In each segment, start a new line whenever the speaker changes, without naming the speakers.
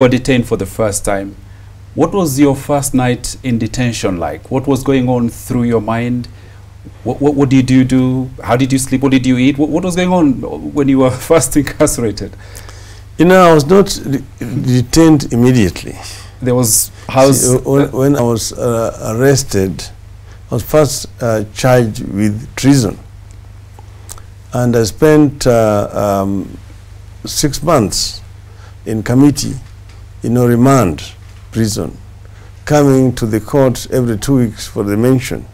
were detained for the first time. What was your first night in detention like? What was going on through your mind? What did you do? How did you sleep? What did you eat? What was going on when you were first incarcerated?
You know, I was not detained immediately.
There was house.
See, when I was arrested, I was first charged with treason, and I spent 6 months in Kamiti, remand prison, coming to the court every 2 weeks for the mention.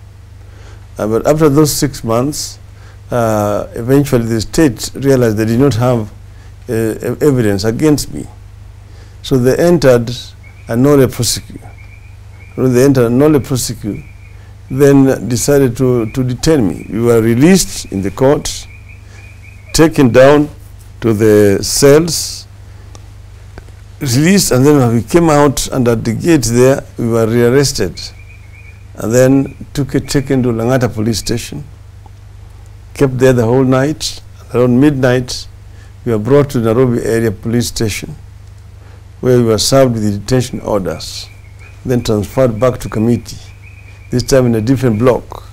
But after those 6 months, eventually the state realized they did not have evidence against me. So they entered a nolle prosequi. When they entered a nolle prosequi, then decided to detain me. We were released in the court, taken down to the cells, released, and then when we came out, and at the gate there, we were rearrested. And then taken to Langata police station, kept there the whole night. Around midnight, we were brought to Nairobi area police station, where we were served with the detention orders, then transferred back to Kamiti, this time in a different block.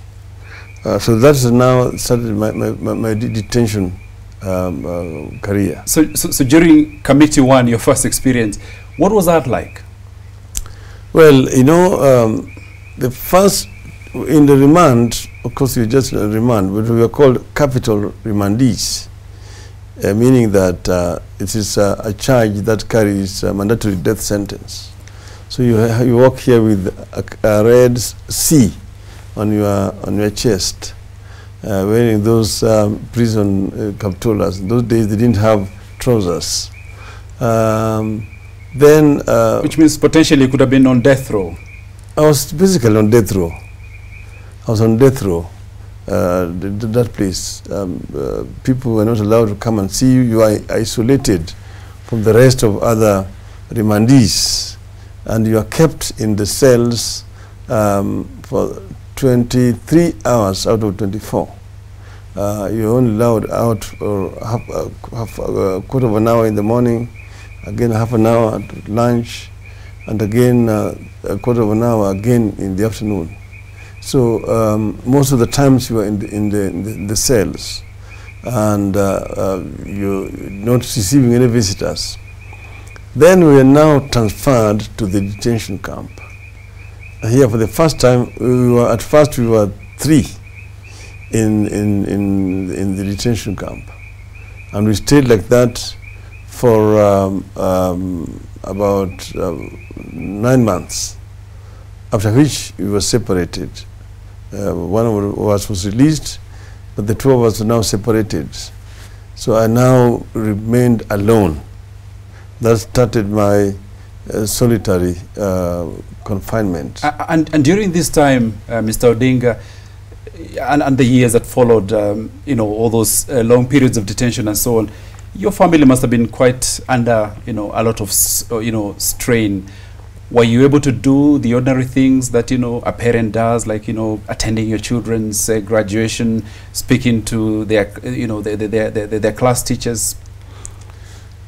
So that's now started my detention career.
So during Kamiti 1, your first experience, what was that like?
Well, the first, in the remand, of course we just remand, but we were called capital remandees, meaning that it is a charge that carries a mandatory death sentence. So you walk here with a red C on your chest, wearing those prison capturas. In those days they didn't have trousers.
Which means potentially you could have been on death row.
I was basically on death row. I was on death row, that place. People were not allowed to come and see you. You are isolated from the rest of other remandees, and you are kept in the cells for 23 hours out of 24. You're only allowed out for half a quarter of an hour in the morning, again half an hour at lunch, and again a quarter of an hour again in the afternoon. So most of the times you are in the cells, and you're not receiving any visitors. Then we are now transferred to the detention camp. Here for the first time, at first we were 3 in the detention camp, and we stayed like that for about 9 months, after which we were separated. One of us was released, but the 2 of us are now separated. So I now remained alone. That started my solitary confinement.
And during this time, Mr. Odinga, and the years that followed, all those long periods of detention and so on, your family must have been quite under, a lot of, strain. Were you able to do the ordinary things that, a parent does, like, attending your children's graduation, speaking to their, their class teachers?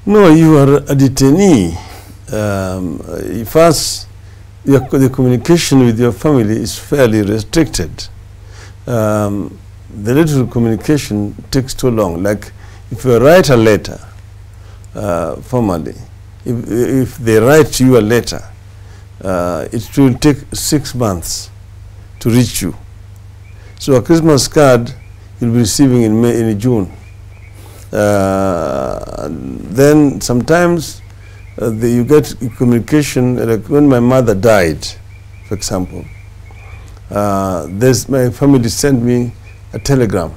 No, you are a detainee. First, the communication with your family is fairly restricted. The little communication takes too long. Like, if you write a letter formally, if they write you a letter, it will take 6 months to reach you. So a Christmas card you'll be receiving in June. Then sometimes you get communication, like when my mother died, for example. My family sent me a telegram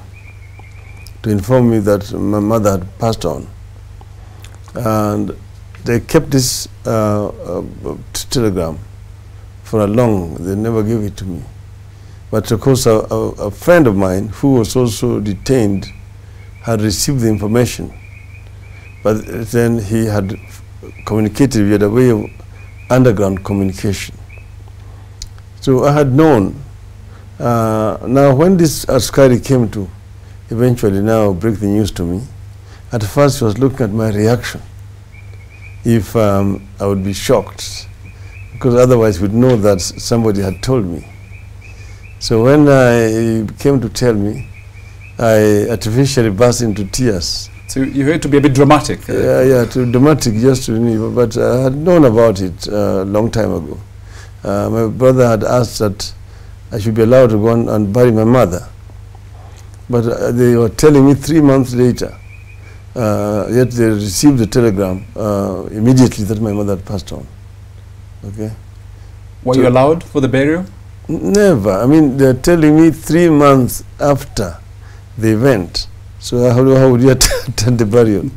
to inform me that my mother had passed on. And they kept this telegram for a long, they never gave it to me. But of course a friend of mine who was also detained had received the information. But then he had communicated, we had a way of underground communication. So I had known. Now when this Askari came to eventually now break the news to me, at first he was looking at my reaction. if I would be shocked, because otherwise we'd know that somebody had told me. So when I came to tell me, I artificially burst into tears.
So you had to be a bit dramatic.
Yeah, too dramatic just to me, but I had known about it a long time ago. My brother had asked that I should be allowed to go and bury my mother. But they were telling me 3 months later, yet they received the telegram immediately that my mother had passed on. Okay.
Were you allowed for the burial?
Never. I mean, they're telling me 3 months after the event. So how would you attend the burial?